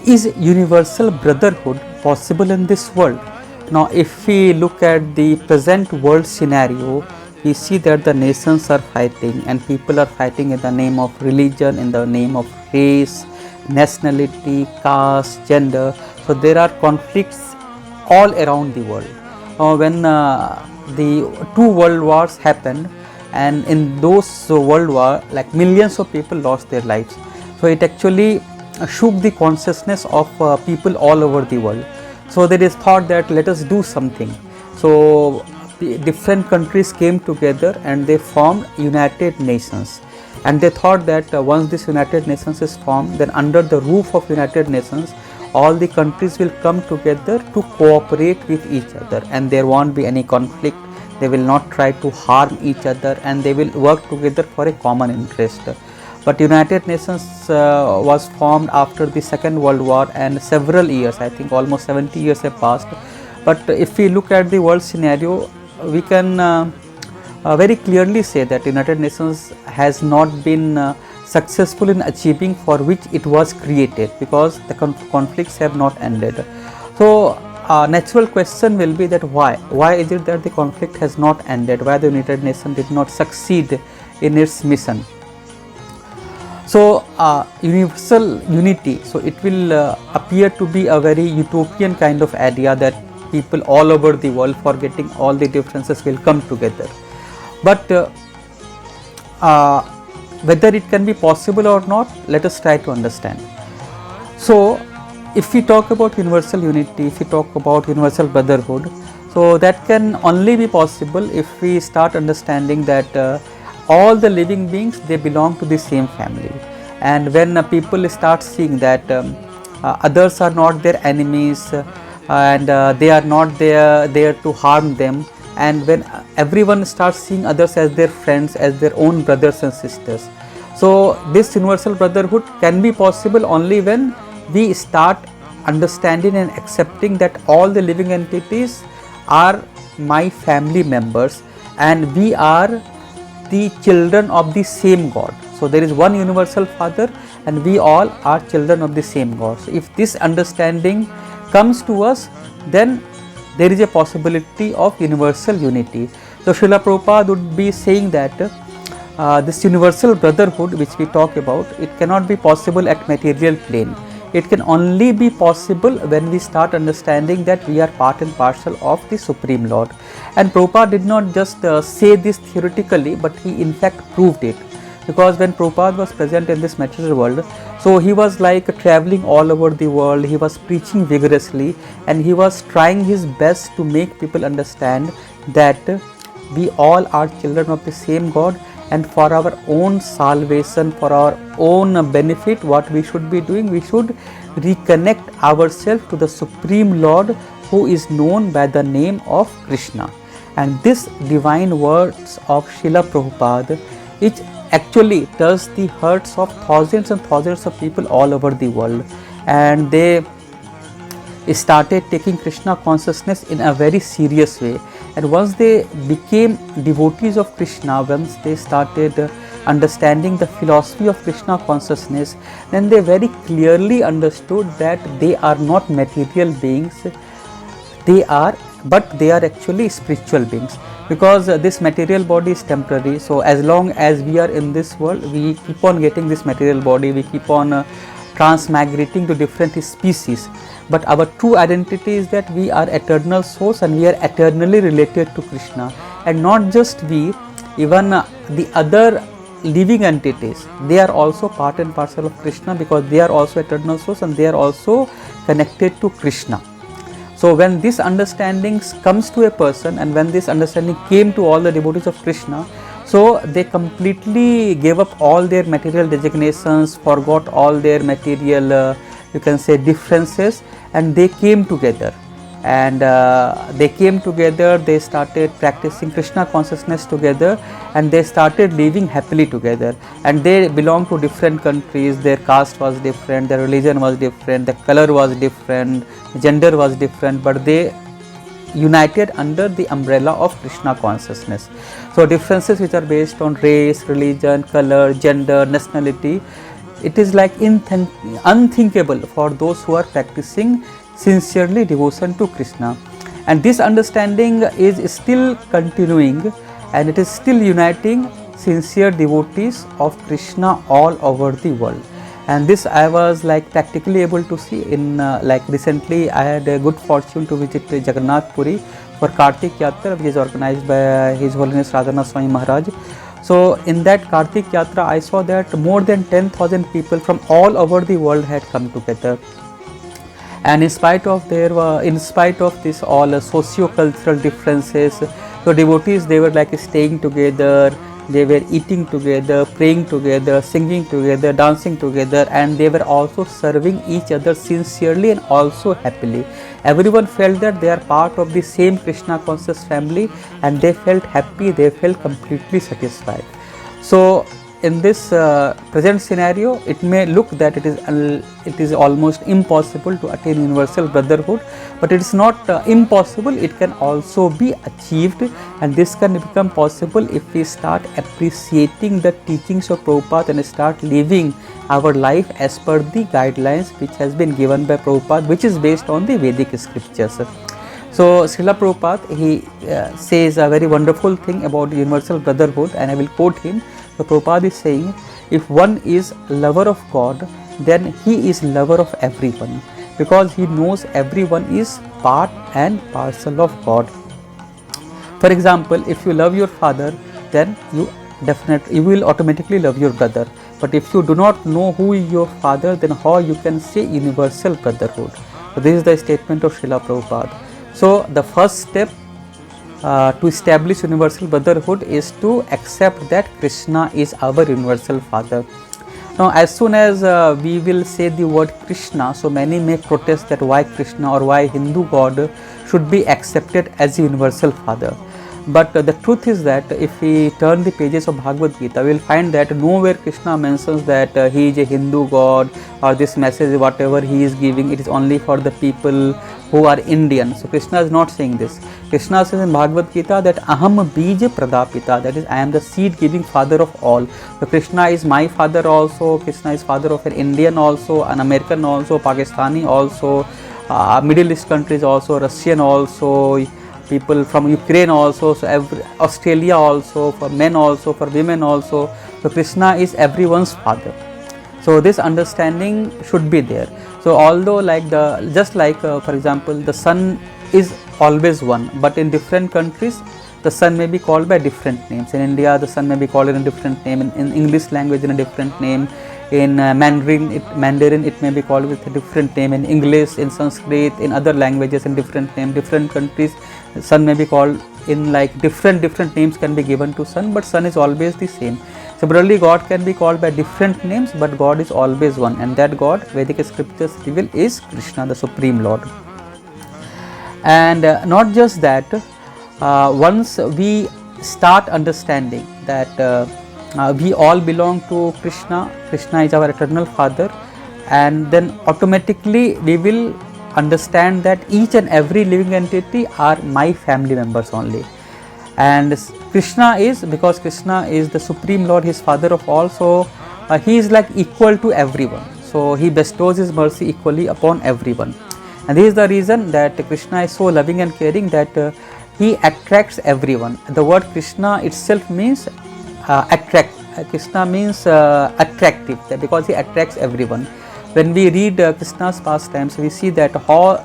Is universal brotherhood possible in this world? Now, if we look at the present world scenario, we see that the nations are fighting and people are fighting in the name of religion, in the name of race, nationality, caste, gender. So, there are conflicts all around the world. When the two world wars happened, and in those world war, like millions of people lost their lives. So, it actually shook the consciousness of people all over the world. So there is thought that let us do something. So the different countries came together and they formed United Nations, and they thought that once this United Nations is formed, then under the roof of United Nations all the countries will come together to cooperate with each other, and there won't be any conflict. They will not try to harm each other, and they will work together for a common interest. But United Nations was formed after the Second World War, and several years, I think almost 70 years have passed. But if we look at the world scenario, we can very clearly say that United Nations has not been successful in achieving for which it was created, because the conflicts have not ended. So natural question will be that why is it that the conflict has not ended, why the United Nations did not succeed in its mission. So universal unity, so it will appear to be a very utopian kind of idea that people all over the world, forgetting all the differences, will come together. But whether it can be possible or not, let us try to understand. So if we talk about universal unity, if we talk about universal brotherhood, so that can only be possible if we start understanding that all the living beings, they belong to the same family. And when people start seeing that others are not their enemies, and they are not there to harm them, and when everyone starts seeing others as their friends, as their own brothers and sisters, so this universal brotherhood can be possible only when we start understanding and accepting that all the living entities are my family members, and we are the children of the same God. So there is one universal Father, and we all are children of the same God. So if this understanding comes to us, then there is a possibility of universal unity. So Srila Prabhupada would be saying that this universal brotherhood which we talk about, it cannot be possible at material plane. It can only be possible when we start understanding that we are part and parcel of the Supreme Lord. And Prabhupada did not just say this theoretically, but he in fact proved it. Because when Prabhupada was present in this material world, so he was like traveling all over the world, he was preaching vigorously, and he was trying his best to make people understand that we all are children of the same God, and for our own salvation, for our own benefit, what we should be doing, we should reconnect ourselves to the Supreme Lord, who is known by the name of Krishna. And this divine words of Srila Prabhupada, which actually touched the hearts of thousands and thousands of people all over the world, and they started taking Krishna consciousness in a very serious way. And once they became devotees of Krishna, once they started understanding the philosophy of Krishna consciousness, then they very clearly understood that they are not material beings, but they are actually spiritual beings. Because this material body is temporary, so as long as we are in this world, we keep on getting this material body, we keep on transmigrating to different species. But our true identity is that we are eternal souls, and we are eternally related to Krishna. And not just we, even the other living entities, they are also part and parcel of Krishna, because they are also eternal souls and they are also connected to Krishna. So when this understanding comes to a person, and when this understanding came to all the devotees of Krishna, so they completely gave up all their material designations, forgot all their material you can say differences, and they came together. And they started practicing Krishna consciousness together, and they started living happily together. And they belonged to different countries, their caste was different, their religion was different, the color was different, gender was different, but they united under the umbrella of Krishna consciousness. So differences which are based on race, religion, color, gender, nationality, it is like unthinkable for those who are practicing sincerely devotion to Krishna. And this understanding is still continuing, and it is still uniting sincere devotees of Krishna all over the world. And this I was like practically able to see in like recently I had a good fortune to visit Jagannath Puri for Kartik Yatra, which is organized by His Holiness Radhanath Swami Maharaj. So in that Kartik Yatra, I saw that more than 10,000 people from all over the world had come together. And in spite of this all socio-cultural differences, so devotees, they were like staying together, they were eating together, praying together, singing together, dancing together, and they were also serving each other sincerely and also happily. Everyone felt that they are part of the same Krishna conscious family, and they felt happy, they felt completely satisfied. So in this present scenario, it may look that it is almost impossible to attain universal brotherhood, but it is not impossible. It can also be achieved, and this can become possible if we start appreciating the teachings of Prabhupada and start living our life as per the guidelines which has been given by Prabhupada, which is based on the Vedic scriptures. So Srila Prabhupada, he says a very wonderful thing about universal brotherhood, and I will quote him. So Prabhupada is saying, if one is lover of God, then he is lover of everyone, because he knows everyone is part and parcel of God. For example, if you love your father, then you will automatically love your brother. But if you do not know who is your father, then how you can say universal brotherhood? So this is the statement of Srila Prabhupada. So the first step to establish universal brotherhood is to accept that Krishna is our universal father. Now as soon as we will say the word Krishna, so many may protest that why Krishna or why Hindu God should be accepted as a universal father. But the truth is that if we turn the pages of Bhagavad Gita, we will find that nowhere Krishna mentions that he is a Hindu God, or this message whatever he is giving, it is only for the people who are Indian. So Krishna is not saying this. Krishna says in Bhagavad Gita that Aham Bija Pradapita, that is, I am the seed giving father of all. So Krishna is my father also, Krishna is father of an Indian also, an American also, Pakistani also, Middle East countries also, Russian also, people from Ukraine also, so Australia also, for men also, for women also. So Krishna is everyone's father. So this understanding should be there. So although for example, the sun is always one, but in different countries the sun may be called by different names. In India the sun may be called in a different name, in English language in a different name, in Mandarin it may be called with a different name, in English, in Sanskrit, in other languages in different name. Different countries sun may be called in like different names can be given to sun, but sun is always the same. Similarly, God can be called by different names, but God is always one, and that God, Vedic scriptures reveal, is Krishna, the Supreme Lord. And not just that, once we start understanding that we all belong to Krishna, Krishna is our eternal father, and then automatically we will understand that each and every living entity are my family members only. And Krishna is, because Krishna is the Supreme Lord, his father of all, so he is like equal to everyone. So he bestows his mercy equally upon everyone. And this is the reason that Krishna is so loving and caring, that he attracts everyone. The word Krishna itself means attract. Krishna means attractive, because he attracts everyone. When we read Krishna's pastimes, we see that how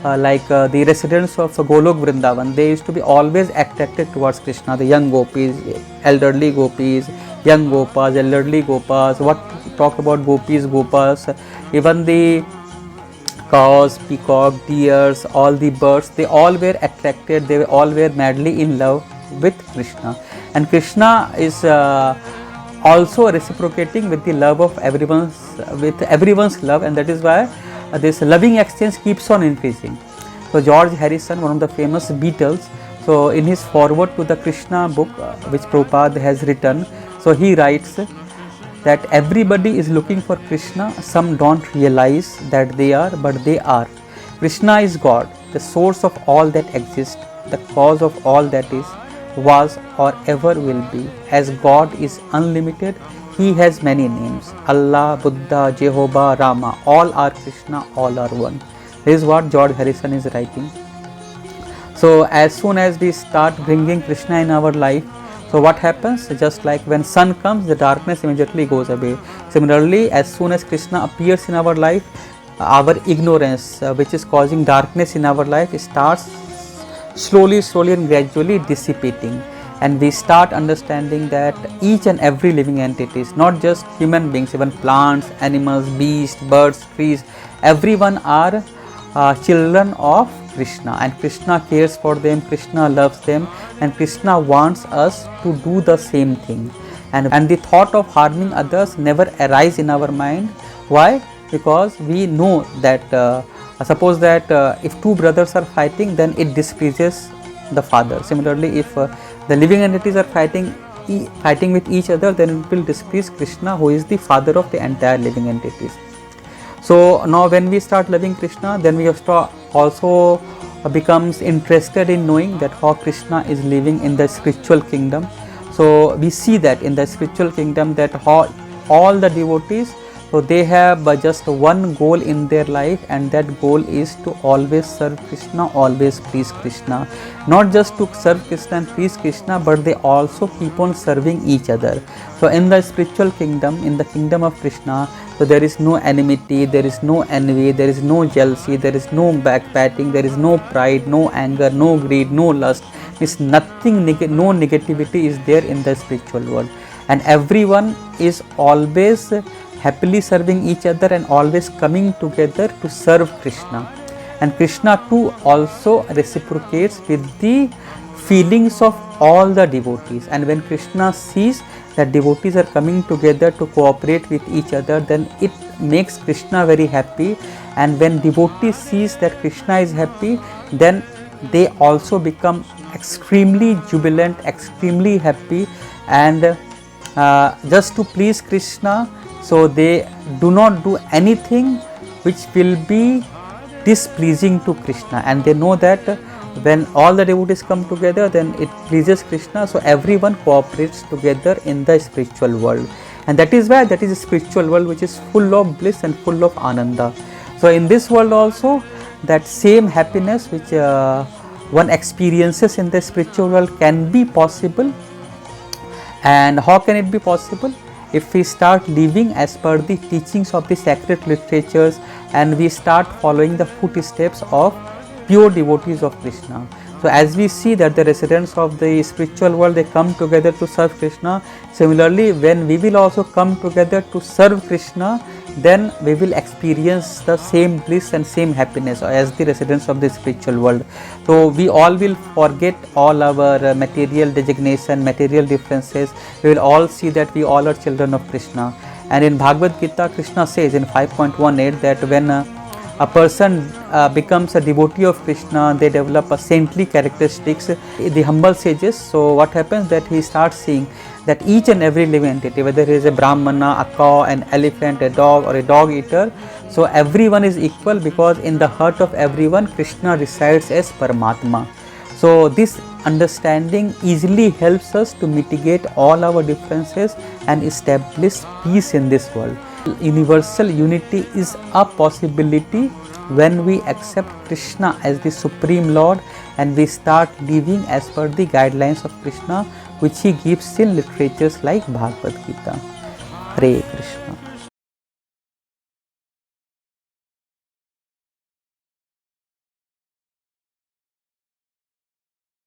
the residents of Golok Vrindavan, they used to be always attracted towards Krishna. The young gopis, elderly gopis, young gopas, elderly gopas, what talk about gopis, gopas, even the cows, peacock, deers, all the birds, they all were attracted, they all were madly in love with Krishna. And Krishna is also reciprocating with the love of everyone's love, and that is why this loving exchange keeps on increasing. So George Harrison, one of the famous Beatles, so in his foreword to the Krishna book which Prabhupada has written, so he writes that everybody is looking for Krishna, some don't realize that they are, but they are. Krishna is God, the source of all that exists, the cause of all that is, was or ever will be. As God is unlimited, He has many names. Allah, Buddha, Jehovah, Rama, all are Krishna, all are one. This is what George Harrison is writing. So as soon as we start bringing Krishna in our life, so what happens? Just like when sun comes, the darkness immediately goes away. Similarly, as soon as Krishna appears in our life, our ignorance, which is causing darkness in our life, starts slowly and gradually dissipating, and we start understanding that each and every living entities, not just human beings, even plants, animals, beasts, birds, trees, everyone are children of Krishna, and Krishna cares for them, Krishna loves them, and Krishna wants us to do the same thing. And the thought of harming others never arise in our mind. Why? Because we know that suppose that if two brothers are fighting, then it displeases the father. Similarly, if the living entities are fighting with each other, then it will displease Krishna, who is the father of the entire living entities. So now when we start loving Krishna, then we have to also becomes interested in knowing that how Krishna is living in the spiritual kingdom. So we see that in the spiritual kingdom that how all the devotees, so they have just one goal in their life, and that goal is to always serve Krishna, always please Krishna. Not just to serve Krishna and please Krishna, but they also keep on serving each other. So in the spiritual kingdom, in the kingdom of Krishna, so there is no enmity, there is no envy, there is no jealousy, there is no backbiting, there is no pride, no anger, no greed, no lust. Means nothing, no negativity is there in the spiritual world, and everyone is always happily serving each other and always coming together to serve Krishna. And Krishna too also reciprocates with the feelings of all the devotees, and when Krishna sees that devotees are coming together to cooperate with each other, then it makes Krishna very happy, and when devotees sees that Krishna is happy, then they also become extremely jubilant, extremely happy, and just to please Krishna, so they do not do anything which will be displeasing to Krishna, and they know that when all the devotees come together, then it pleases Krishna, so everyone cooperates together in the spiritual world, and that is why that is a spiritual world which is full of bliss and full of ananda. So in this world also, that same happiness which one experiences in the spiritual world can be possible. And how can it be possible? If we start living as per the teachings of the sacred literatures, and we start following the footsteps of pure devotees of Krishna. So as we see that the residents of the spiritual world, they come together to serve Krishna, similarly when we will also come together to serve Krishna, then we will experience the same bliss and same happiness as the residents of the spiritual world. So we all will forget all our material designation, material differences. We will all see that we all are children of Krishna. And in Bhagavad Gita, Krishna says in 5.18 that when a person becomes a devotee of Krishna, they develop a saintly characteristics, the humble sages. So what happens that he starts seeing that each and every living entity, whether it is a brahmana, a cow, an elephant, a dog, or a dog eater, so everyone is equal, because in the heart of everyone Krishna resides as Paramatma. So this understanding easily helps us to mitigate all our differences and establish peace in this world. Universal unity is a possibility when we accept Krishna as the Supreme Lord, and we start living as per the guidelines of Krishna, which he gives in literatures like Bhagavad Gita. Hare Krishna.